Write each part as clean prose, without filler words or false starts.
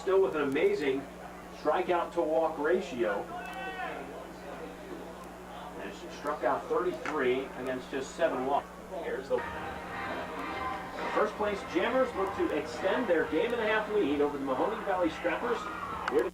still with an amazing strikeout to walk ratio. And struck out 33 against just 7 walks. Here's the first place Jammers look to extend their game-and-a-half lead over the Mahoning Valley Scrappers. Here to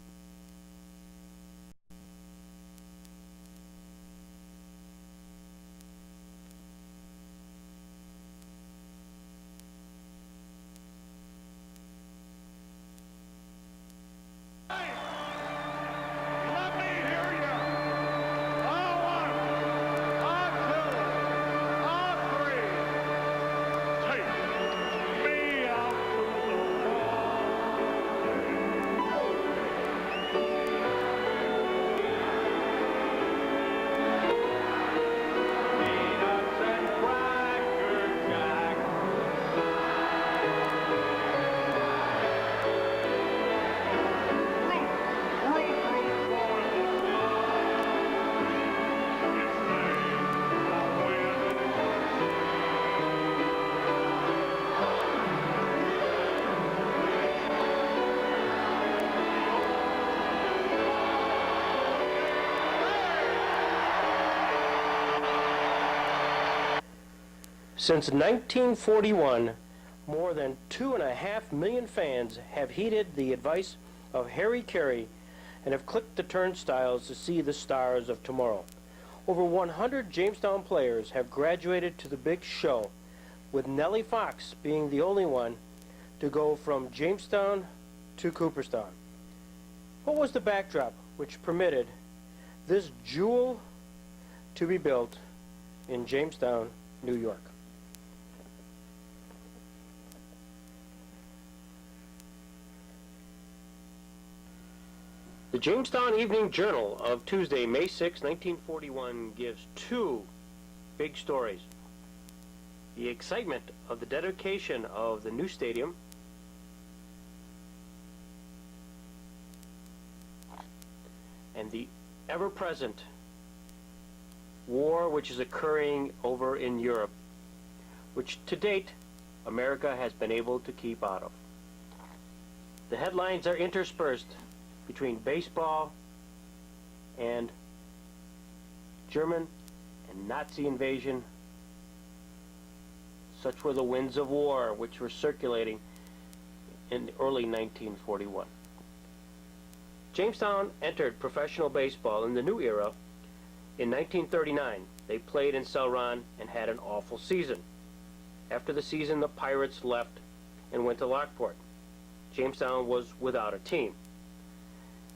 Since 1941, more than 2.5 million fans have heeded the advice of Harry Carey and have clicked the turnstiles to see the stars of tomorrow. Over 100 Jamestown players have graduated to the big show, with Nellie Fox being the only one to go from Jamestown to Cooperstown. What was the backdrop which permitted this jewel to be built in Jamestown, New York? The Jamestown Evening Journal of Tuesday, May 6, 1941 gives two big stories. The excitement of the dedication of the new stadium and the ever-present war which is occurring over in Europe, which to date America has been able to keep out of. The headlines are interspersed between baseball and German and Nazi invasion. Such were the winds of war which were circulating in early 1941. Jamestown entered professional baseball in the new era in 1939. They played in Celeron and had an awful season. After the season, the Pirates left and went to Lockport. Jamestown was without a team.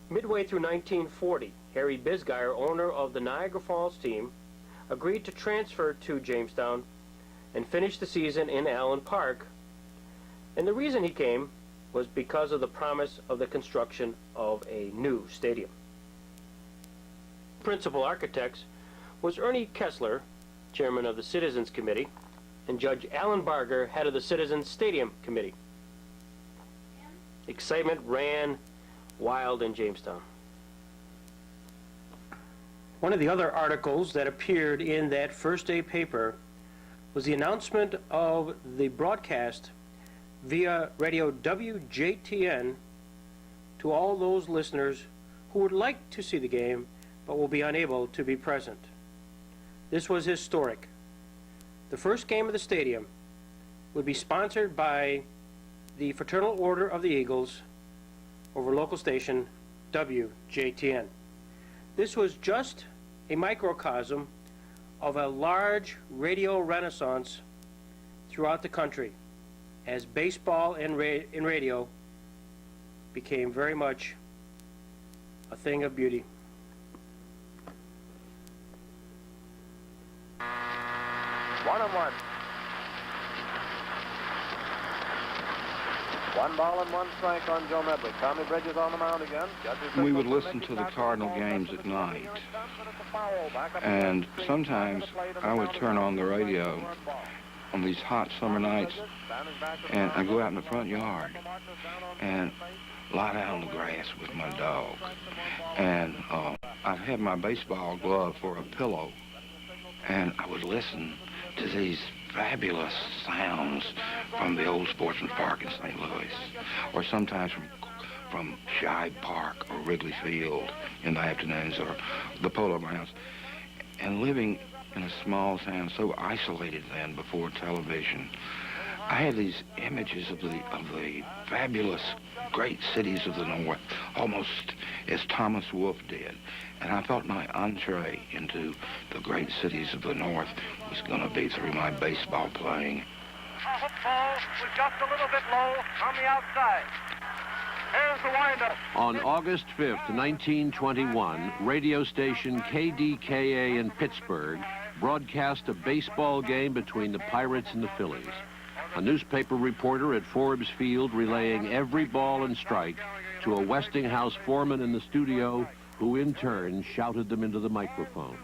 Midway through 1940, Harry Bisgeier, owner of the Niagara Falls team, agreed to transfer to Jamestown and finish the season in Allen Park. And the reason he came was because of the promise of the construction of a new stadium. Principal architects was Ernie Kessler, chairman of the Citizens Committee, and Judge Alan Barger, head of the Citizens Stadium Committee. Excitement ran wild in Jamestown. One of the other articles that appeared in that first day paper was the announcement of the broadcast via radio WJTN to all those listeners who would like to see the game but will be unable to be present. This was historic. The first game of the stadium would be sponsored by the Fraternal Order of the Eagles over local station WJTN. This was just a microcosm of a large radio renaissance throughout the country as baseball and radio became very much a thing of beauty. One and one. One ball and one strike on Joe Medley. Tommy Bridges on the mound again. We would listen to the Cardinal games at night, and sometimes I would turn on the radio on these hot summer nights, and I'd go out in the front yard and lie down on the grass with my dog, and I'd have my baseball glove for a pillow, and I would listen to these fabulous sounds from the old Sportsman's Park in St. Louis, or sometimes from from Shibe Park or Wrigley Field in the afternoons, or the Polo Grounds, and living in a small town, so isolated then before television. I had these images of the fabulous great cities of the North, almost as Thomas Wolfe did. And I thought my entree into the great cities of the North was going to be through my baseball playing. Hook ball was just a little bit low on the outside. Here's the windup. On August 5th, 1921, radio station KDKA in Pittsburgh broadcast a baseball game between the Pirates and the Phillies. A newspaper reporter at Forbes Field relaying every ball and strike to a Westinghouse foreman in the studio, who in turn shouted them into the microphone.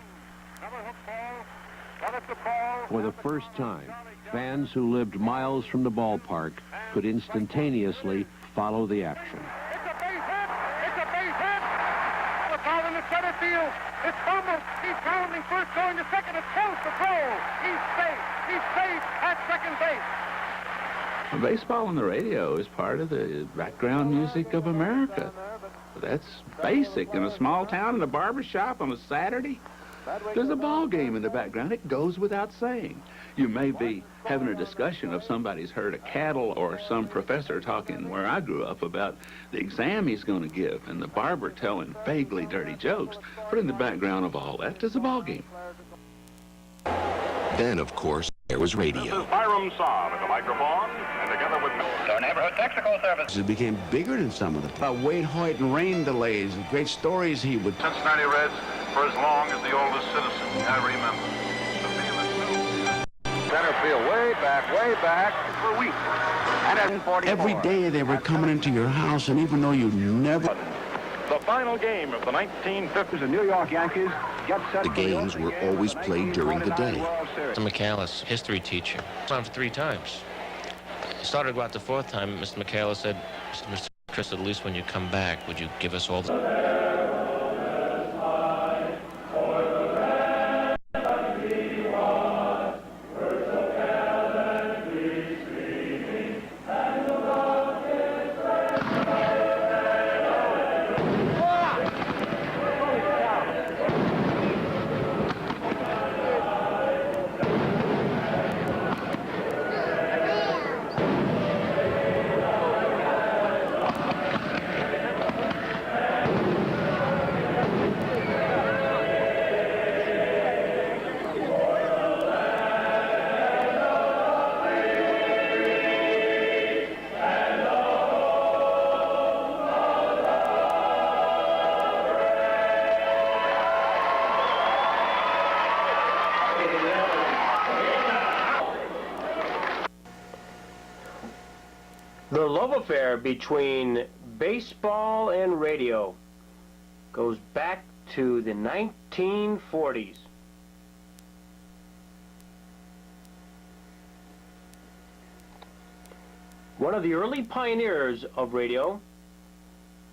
For the first time, fans who lived miles from the ballpark could instantaneously follow the action. It's a base hit! It's a base hit! The ball in the center field. It's fumbled. He's pounding first, going to second. It's close to throw. He's safe. He's safe at second base. Baseball on the radio is part of the background music of America. That's basic. In a small town, in a barber shop on a Saturday, there's a ball game in the background. It goes without saying. You may be having a discussion of somebody's herd of cattle, or some professor talking where I grew up about the exam he's going to give, and the barber telling vaguely dirty jokes. But in the background of all that, there's a ball game. Then, of course, there was radio. This is Byram Saab at the microphone, and together with Our neighborhood technical service. It became bigger than some of them. Wade Hoyt and rain delays, and great stories he would... Cincinnati Reds for as long as the oldest citizen I remember. Center field way back for weeks. And at 44. Every day they were coming into your house, and even though you never... The final game of the 1950s, the New York Yankees get set. The games were always played during the day. Mr. McAllis, history teacher, on 3 times. Started to go out the 4th time. Mr. McAllis said, Mr. Chris, at least when you come back, would you give us all the... The love affair between baseball and radio goes back to the 1940s. One of the early pioneers of radio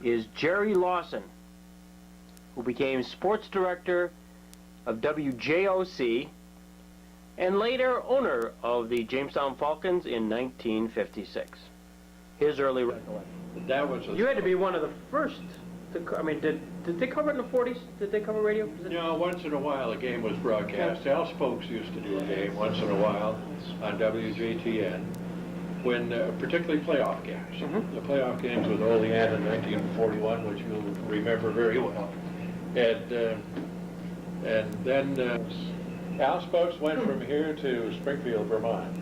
is Jerry Lawson, who became sports director of WJOC and later owner of the Jamestown Falcons in 1956. His early recollection. That was You had to be one of the first to, I mean, did they cover it in the 40s? Did they cover radio? You know, once in a while a game was broadcast. Al's folks used to do a game once in a while on WJTN, when particularly playoff games. The playoff games with Olean in 1941, which you'll remember very well. And then Al's folks went from here to Springfield, Vermont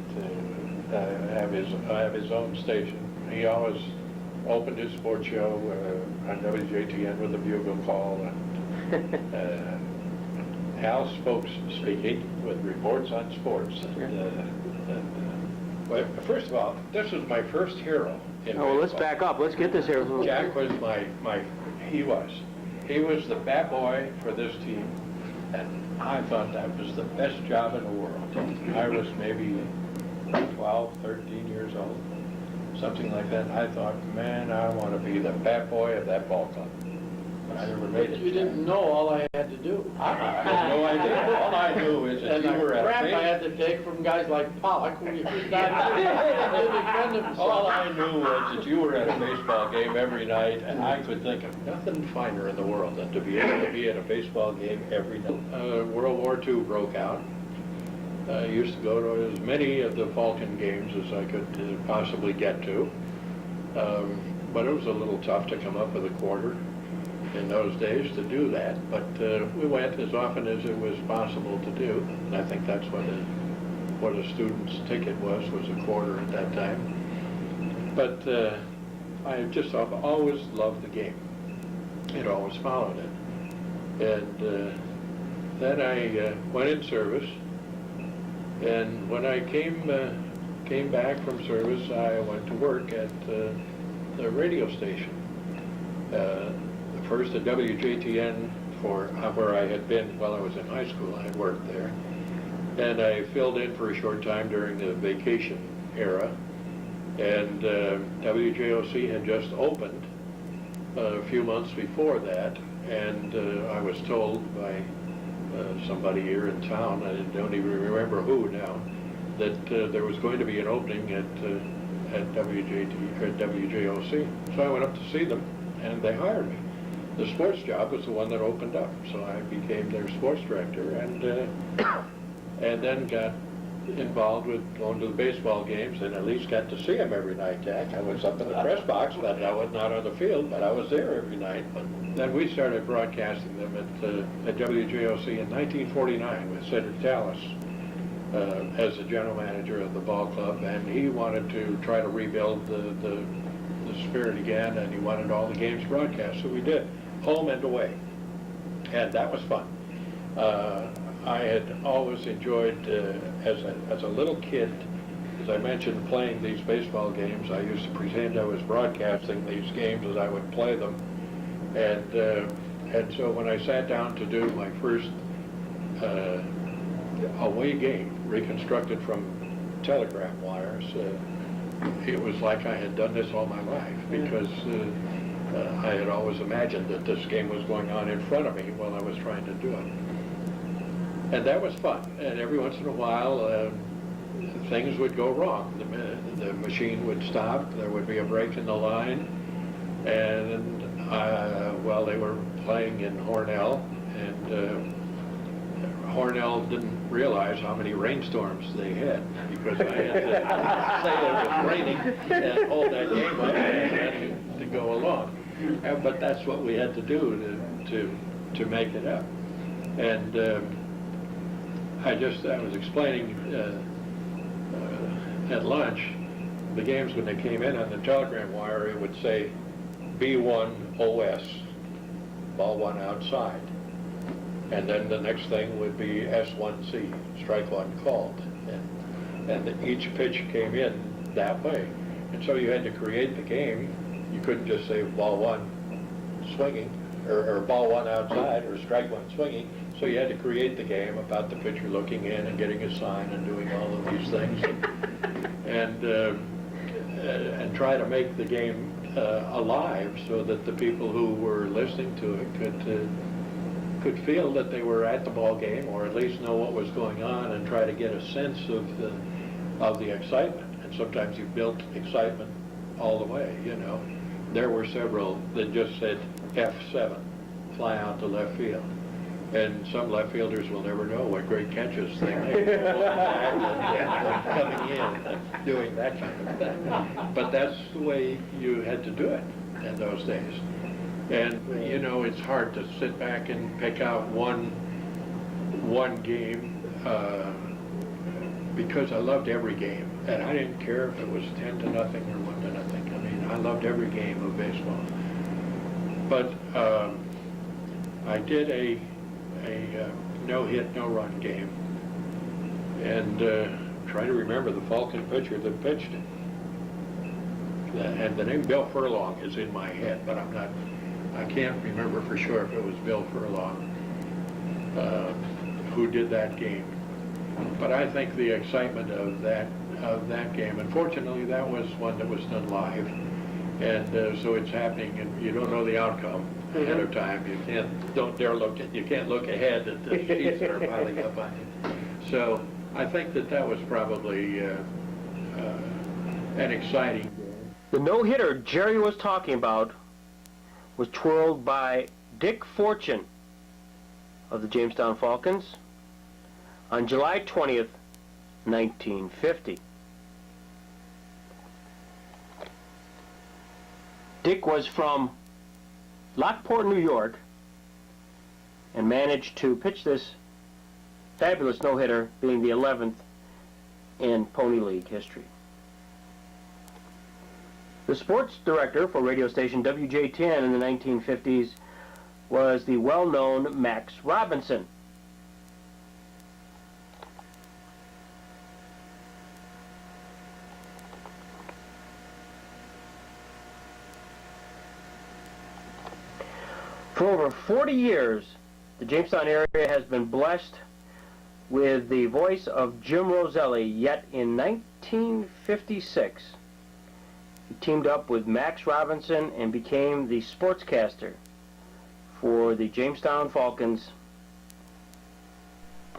to have his own station. He always opened his sports show on WJTN with a bugle call, and Al's folks speaking with reports on sports. Well, first of all, this was my first hero in baseball. Let's back up. Let's get this here. Jack was he was the bat boy for this team, and I thought that was the best job in the world. I was maybe 12, 13 years old. Something like that. I thought, man, I want to be the bat boy of that ball club. I never made it. You didn't know all I had to do. I had no idea. All I knew is that And you the were at crap I a had to take from guys like Pollock, who could not defend himself. all I knew was that you were at a baseball game every night, and I could think of nothing finer in the world than to be able to be at a baseball game every night. World War II broke out. I used to go to as many of the Falcon games as I could possibly get to. But it was a little tough to come up with a quarter in those days to do that. But we went as often as it was possible to do. And I think that's what a student's ticket was a quarter at that time. But I just have always loved the game. It always followed it. And then I went in service. And when I came back from service, I went to work at the radio station. First at WJTN where I had been while I was in high school. I had worked there. And I filled in for a short time during the vacation era. And WJOC had just opened a few months before that. And I was told by somebody here in town, I don't even remember who now, that there was going to be an opening at WJOC. So I went up to see them, and they hired me. The sports job was the one that opened up, so I became their sports director, and then got involved with going to the baseball games, and at least got to see them every night, Jack. I was up in the press box, but I was not on the field, but I was there every night. But then we started broadcasting them at WJOC in 1949 with Cedric Tallis as the general manager of the ball club, and he wanted to try to rebuild the spirit again, and he wanted all the games broadcast, so we did, home and away, and that was fun. I had always enjoyed, as a little kid, as I mentioned, playing these baseball games. I used to pretend I was broadcasting these games as I would play them. And so when I sat down to do my first away game, reconstructed from telegraph wires, it was like I had done this all my life, because I had always imagined that this game was going on in front of me while I was trying to do it. And that was fun. And every once in a while, things would go wrong. The machine would stop. There would be a break in the line. And, well, they were playing in Hornell. And Hornell didn't realize how many rainstorms they had, because I had to say it was raining and hold that game up and to go along. But that's what we had to do to make it up. And I was explaining at lunch, the games when they came in on the telegram wire, it would say B1 OS, ball one outside. And then the next thing would be S1C, strike one called. And each pitch came in that way. And so you had to create the game. You couldn't just say ball one swinging, or ball one outside, or strike one swinging. So you had to create the game about the pitcher looking in and getting a sign and doing all of these things, and try to make the game alive, so that the people who were listening to it could feel that they were at the ball game, or at least know what was going on, and try to get a sense of the excitement. And sometimes you built excitement all the way. You know, there were several that just said F7, fly out to left field. And some left fielders will never know what great catches they make, coming in and doing that kind of thing. But that's the way you had to do it in those days. And, you know, it's hard to sit back and pick out one game, because I loved every game. And I didn't care if it was 10-0 or 1-0. I mean, I loved every game of baseball. But I did a no-hit, no-run game, and trying to remember the Falcon pitcher that pitched it. And the name Bill Furlong is in my head, but I can't remember for sure if it was Bill Furlong who did that game. But I think the excitement of that game, unfortunately that was one that was done live, And so it's happening, and you don't know the outcome ahead of time. You can't look ahead at the sheets that are piling up on you. So I think that was probably an exciting game. The no-hitter Jerry was talking about was twirled by Dick Fortune of the Jamestown Falcons on July 20th, 1950. Dick was from Lockport, New York, and managed to pitch this fabulous no-hitter, being the 11th in Pony League history. The sports director for radio station WJTN in the 1950s was the well-known Max Robinson. For over 40 years, the Jamestown area has been blessed with the voice of Jim Roselle, yet in 1956, he teamed up with Max Robinson and became the sportscaster for the Jamestown Falcons.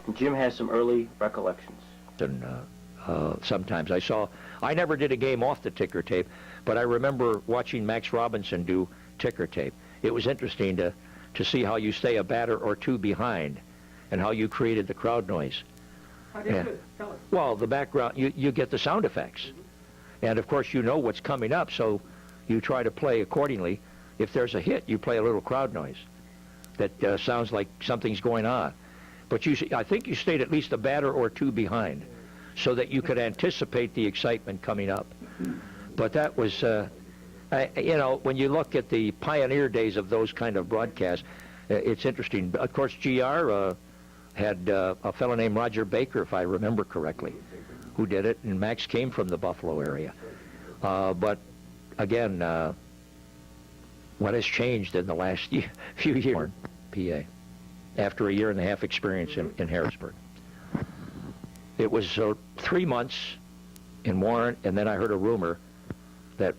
And Jim has some early recollections. And sometimes I never did a game off the ticker tape, but I remember watching Max Robinson do ticker tape. It was interesting to see how you stay a batter or two behind and how you created the crowd noise. How did you tell us? Well, the background, you get the sound effects. Mm-hmm. And of course you know what's coming up, so you try to play accordingly. If there's a hit, you play a little crowd noise that sounds like something's going on. But I think you stayed at least a batter or two behind so that you could anticipate the excitement coming up. But that was, you know, when you look at the pioneer days of those kind of broadcasts, it's interesting. Of course, GR had a fellow named Roger Baker, if I remember correctly, who did it, and Max came from the Buffalo area. But again, what has changed in the last few years? PA, after a year and a half experience in Harrisburg. It was 3 months in Warren, and then I heard a rumor that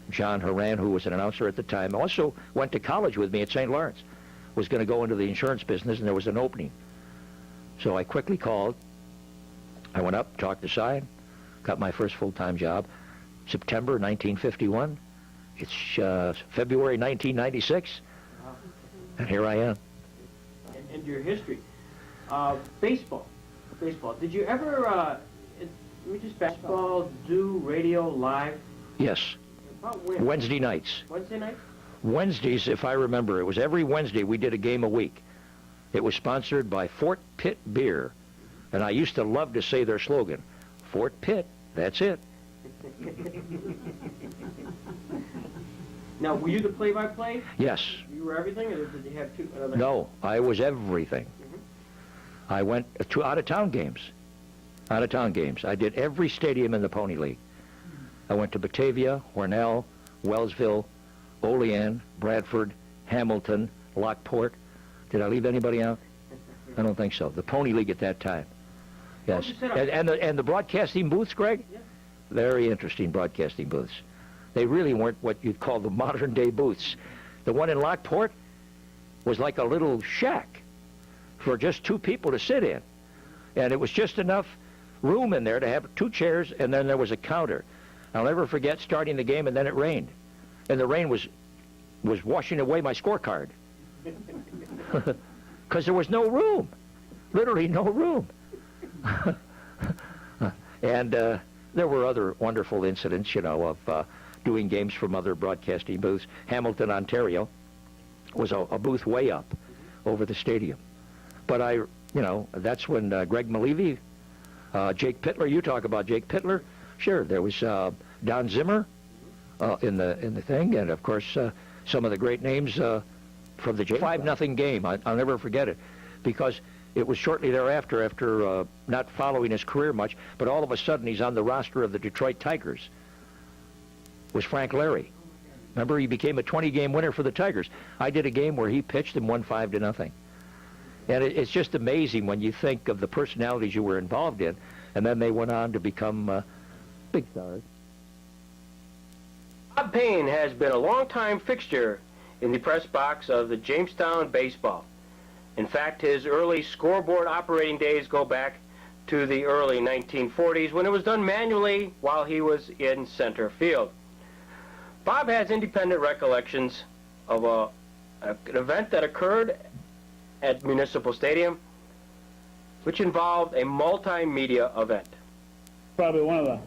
John Horan, who was an announcer at the time, also went to college with me at St. Lawrence, was going to go into the insurance business, and there was an opening. So I quickly called. I went up, talked to Cy, got my first full-time job, September 1951. It's February 1996, and here I am. And your history. Baseball. Did you ever, basketball, do radio live? Yes. About when? Wednesday nights. Wednesday night? Wednesdays, if I remember. It was every Wednesday we did a game a week. It was sponsored by Fort Pitt Beer. And I used to love to say their slogan, Fort Pitt, that's it. Now, were you the play-by-play? Yes. You were everything, or did you have two? No, I was everything. Mm-hmm. I went to out-of-town games. Out-of-town games. I did every stadium in the Pony League. I went to Batavia, Hornell, Wellsville, Olean, Bradford, Hamilton, Lockport. Did I leave anybody out? I don't think so. The Pony League at that time. Yes. And the broadcasting booths, Greg? Yeah. Very interesting broadcasting booths. They really weren't what you'd call the modern-day booths. The one in Lockport was like a little shack for just two people to sit in. And it was just enough room in there to have two chairs, and then there was a counter. I'll never forget starting the game, and then it rained. And the rain was washing away my scorecard. Because there was no room. Literally no room. And there were other wonderful incidents, you know, of doing games from other broadcasting booths. Hamilton, Ontario was a booth way up over the stadium. But that's when Greg Malevy, Jake Pittler, you talk about Jake Pittler. Sure, there was Don Zimmer in the thing, and of course some of the great names from the 5-0 game. I'll never forget it, because it was shortly thereafter, after not following his career much, but all of a sudden he's on the roster of the Detroit Tigers. Was Frank Larry. Remember, he became a 20-game winner for the Tigers. I did a game where he pitched and won 5-0. And it's just amazing when you think of the personalities you were involved in, and then they went on to become big stars. Bob Payne has been a longtime fixture in the press box of the Jamestown baseball. In fact, his early scoreboard operating days go back to the early 1940s when it was done manually while he was in center field. Bob has independent recollections of an event that occurred at Municipal Stadium, which involved a multimedia event. Probably one of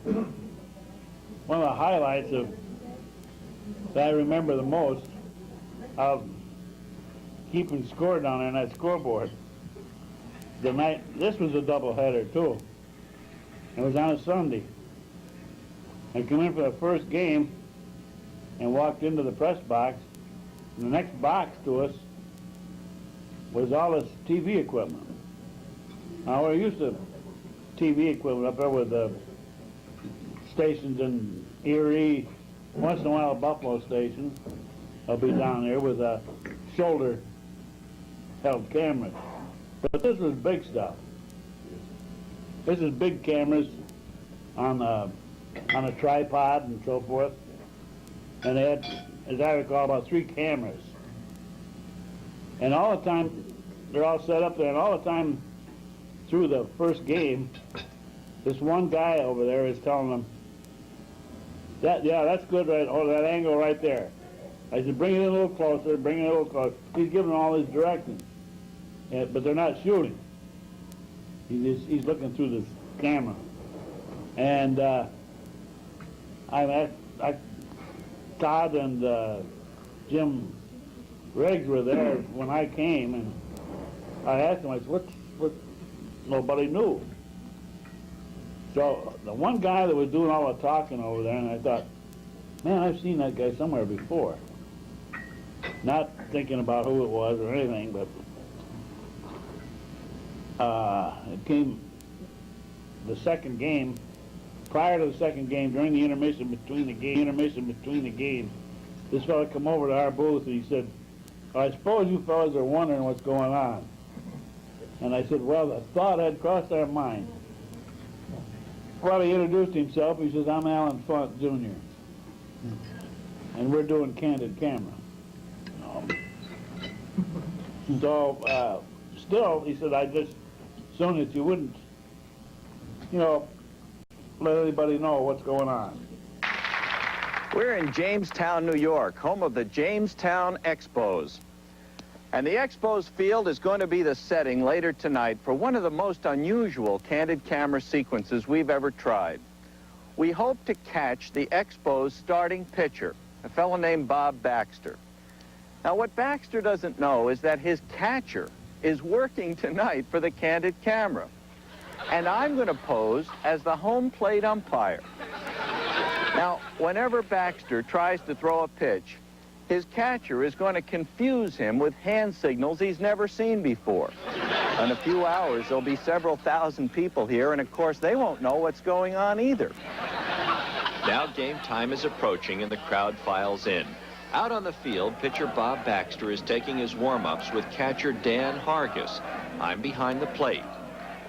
the highlights that I remember the most of keeping score down there on that scoreboard. The night, this was a doubleheader too. It was on a Sunday. I came in for the first game and walked into the press box. And the next box to us was all this TV equipment. Now we're used to TV equipment up there with the stations in Erie. Once in a while, a Buffalo station will be down there with shoulder-held cameras. But this was big stuff. This is big cameras on a tripod and so forth. And they had, as I recall, about 3 cameras. And all the time, they're all set up there, and all the time through the first game, this one guy over there is telling them, yeah, that's good, right? Oh, that angle right there. I said, bring it in a little closer, bring it in a little closer. He's giving all his directions, but they're not shooting. He's looking through this camera. And Todd and Jim Riggs were there when I came, and I asked him, I said, what? Nobody knew. So the one guy that was doing all the talking over there, and I thought, man, I've seen that guy somewhere before. Not thinking about who it was or anything, but it came the second game. Prior to the second game, during the intermission between the games, this fellow come over to our booth and he said, I suppose you fellas are wondering what's going on. And I said, well, the thought had crossed our mind. Well, he introduced himself. He says, I'm Alan Font, Jr. And we're doing Candid Camera. So, still, he said, I just, as soon as you wouldn't, let anybody know what's going on. We're in Jamestown, New York, home of the Jamestown Expos. And the Expos field is going to be the setting later tonight for one of the most unusual candid camera sequences we've ever tried. We hope to catch the Expos starting pitcher, a fellow named Bob Baxter. Now, what Baxter doesn't know is that his catcher is working tonight for the candid camera. And I'm going to pose as the home plate umpire. Now, whenever Baxter tries to throw a pitch, his catcher is going to confuse him with hand signals he's never seen before. In a few hours, there'll be several thousand people here, and of course, they won't know what's going on either. Now game time is approaching and the crowd files in. Out on the field, pitcher Bob Baxter is taking his warm-ups with catcher Dan Hargis. I'm behind the plate.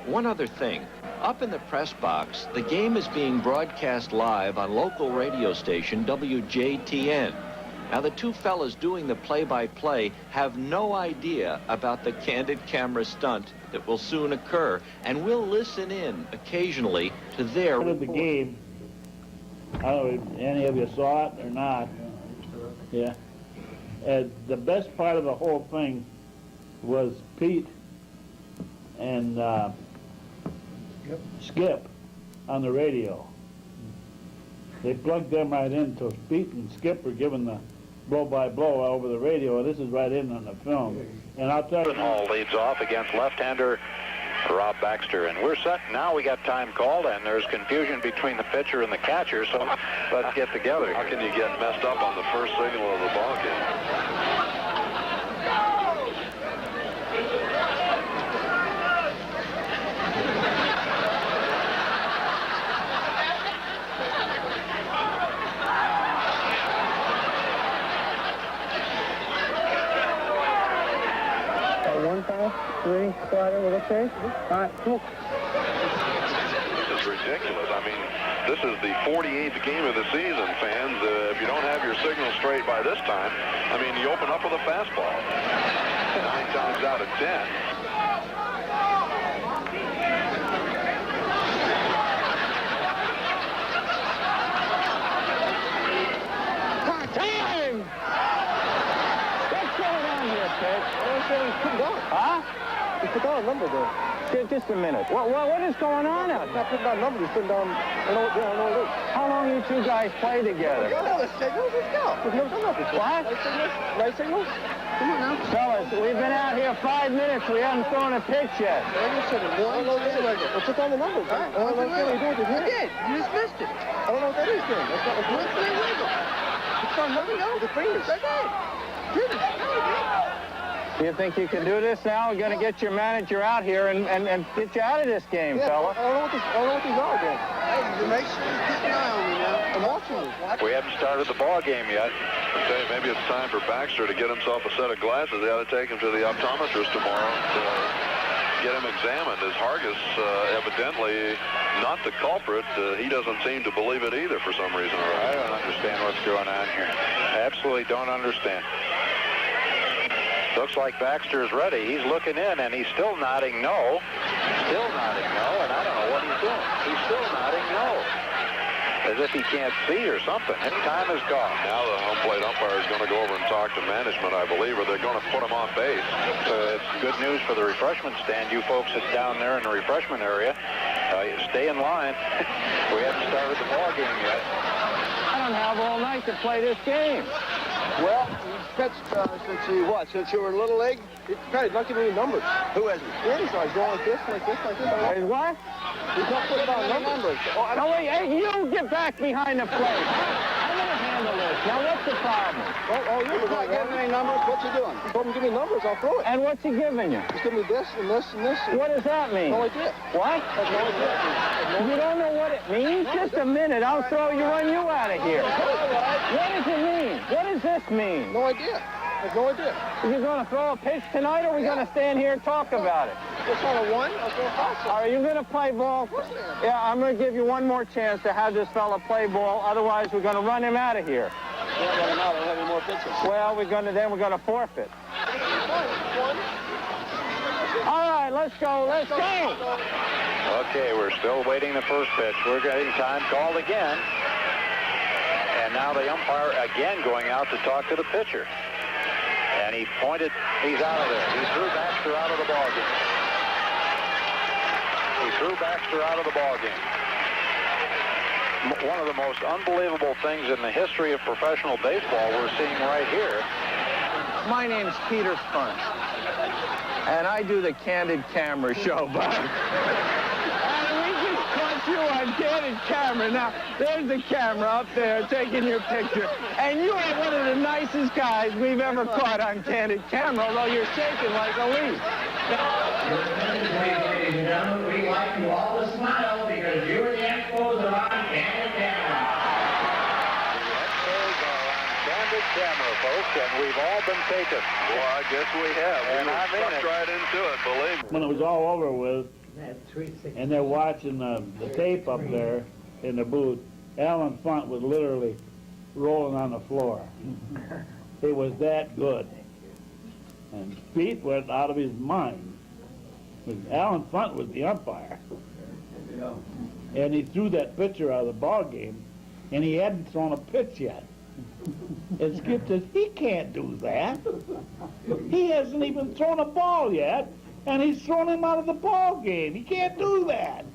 One other thing, up in the press box, the game is being broadcast live on local radio station WJTN. Now, the two fellas doing the play-by-play have no idea about the candid camera stunt that will soon occur, and we'll listen in occasionally to their Part of the game, I don't know if any of you saw it or not. Yeah. The best part of the whole thing was Pete and Skip on the radio. They plugged them right in, so Pete and Skip were given the blow-by-blow over the radio, and this is right in on the film. And I'll tell you... Hall leads off against left-hander Rob Baxter, and we're set. Now we got time called, and there's confusion between the pitcher and the catcher, so let's get together. How can you get messed up on the first signal of the ball game? One foul, 3, slider, with a chase. All right, cool. is ridiculous. I mean, this is the 48th game of the season, fans. If you don't have your signal straight by this time, I mean, you open up with a fastball. 9 times out of 10. Time! What's going on here, Pitch? Huh? He put down a number there. Just a minute. What is going on out He's here? not putting down numbers. He's putting down, I know what it is. How long you two guys play together? Go down the signals. Let's go. We've never done that before. What? Right signals? Right signals? Come on now. Fellas, we've been out here 5 minutes. We haven't thrown a pitch yet. Wait a second. I don't know what that is. Well, put down the numbers. I don't know what you're doing with your hand. You just missed it. I don't know what that is then. That's not what's illegal. It's not nothing else. The fingers. That's it. Get it. Do you think you can do this now? We're going to get your manager out here and get you out of this game, fella. I don't know what these are then. Hey, you make sure you keep an eye on me now. I'm watching you. We haven't started the ball game yet. Okay, maybe it's time for Baxter to get himself a set of glasses. They ought to take him to the optometrist tomorrow to get him examined. As Hargis, evidently not the culprit, he doesn't seem to believe it either for some reason or other. I don't understand what's going on here. Absolutely don't understand. Looks like Baxter's ready. He's looking in, and he's still nodding no. Still nodding no, and I don't know what he's doing. He's still nodding no. As if he can't see or something. His time is gone. Now the home plate umpire is going to go over and talk to management, I believe, or they're going to put him on base. It's good news for the refreshment stand. You folks that's down there in the refreshment area, stay in line. We haven't started the ball game yet. I don't have all night to play this game. Well, he's pitched since you were a little league. He's not giving you numbers. Who hasn't? Yeah, he's going like this, like this, like this. Hey, what? He's not putting down numbers. Oh, no, wait, hey, you get back behind the plate. I'm going to handle this. Now, what's the problem? He's not giving any numbers. What's he doing? He told him to give me numbers. I'll throw it. And what's he giving you? He's giving me this and this and this. What does that mean? No idea. What? I have no idea. You don't know what it means? Just a minute. I'll run you out of here. What does it mean? What does this mean? No idea. I have no idea. Are you going to throw a pitch tonight, or are we going to stand here and talk about it? What's on a one? I'll throw a pass. Are you going to play ball? Of course I am. Yeah, I'm going to give you one more chance to have this fella play ball. Otherwise, we're going to run him out of here. Can't run him out. I don't have any more pitches. Well, we're going to forfeit. All right, let's go. Let's go. Okay, we're still waiting the first pitch. We're getting time called again. And now the umpire again going out to talk to the pitcher. And he pointed, he's out of there. He threw Baxter out of the ballgame. He threw Baxter out of the ballgame. One of the most unbelievable things in the history of professional baseball we're seeing right here. My name's Peter Funt, and I do the Candid Camera show, Bob. You on Candid Camera. Now, there's the camera up there taking your picture. And you are one of the nicest guys we've ever caught on Candid Camera, although you're shaking like a leaf. Ladies and gentlemen, we'd like you all to smile because you and the Expos are on Candid Camera. The Expos are on Candid Camera, folks, and we've all been taken. Well, I guess we have. And We I mean sucked it. right into it, believe me. When it was all over with, and they're watching the tape up there in the booth, Alan Funt was literally rolling on the floor. It was that good. And Pete went out of his mind. Alan Funt was the umpire. And he threw that pitcher out of the ball game, and he hadn't thrown a pitch yet. And Skip says, he can't do that. He hasn't even thrown a ball yet. And he's thrown him out of the ball game. He can't do that.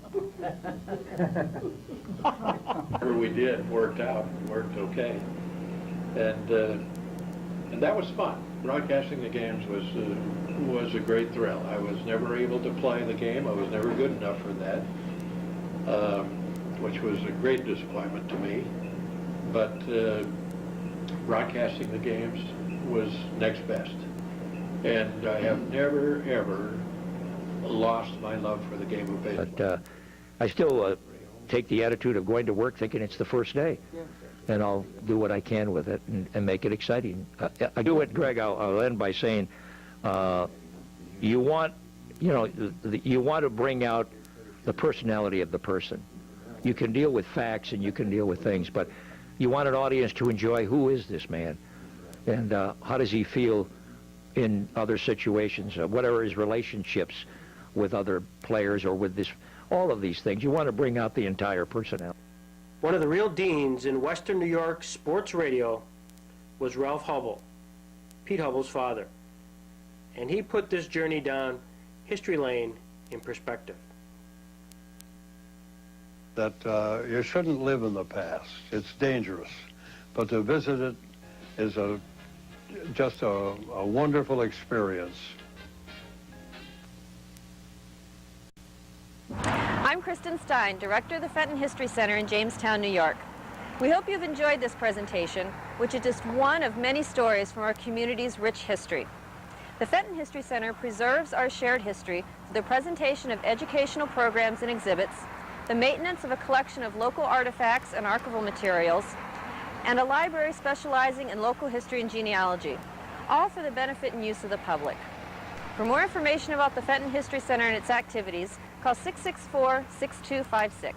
Whatever we did worked okay, and that was fun. Broadcasting the games was a great thrill. I was never able to play the game. I was never good enough for that, which was a great disappointment to me. But broadcasting the games was next best. And I have never, ever lost my love for the game of baseball. But I still take the attitude of going to work thinking it's the first day. And I'll do what I can with it and make it exciting. I do it, Greg, I'll end by saying, you want to bring out the personality of the person. You can deal with facts and you can deal with things, but you want an audience to enjoy who is this man and how does he feel in other situations, whatever his relationships with other players or with this, all of these things. You want to bring out the entire personality. One of the real deans in Western New York sports radio was Ralph Hubble, Pete Hubble's father. And he put this journey down history lane in perspective. That you shouldn't live in the past. It's dangerous. But to visit it is just a wonderful experience. I'm Kristen Stein, Director of the Fenton History Center in Jamestown, New York. We hope you've enjoyed this presentation, which is just one of many stories from our community's rich history. The Fenton History Center preserves our shared history through the presentation of educational programs and exhibits, the maintenance of a collection of local artifacts and archival materials, and a library specializing in local history and genealogy, all for the benefit and use of the public. For more information about the Fenton History Center and its activities, call 664-6256.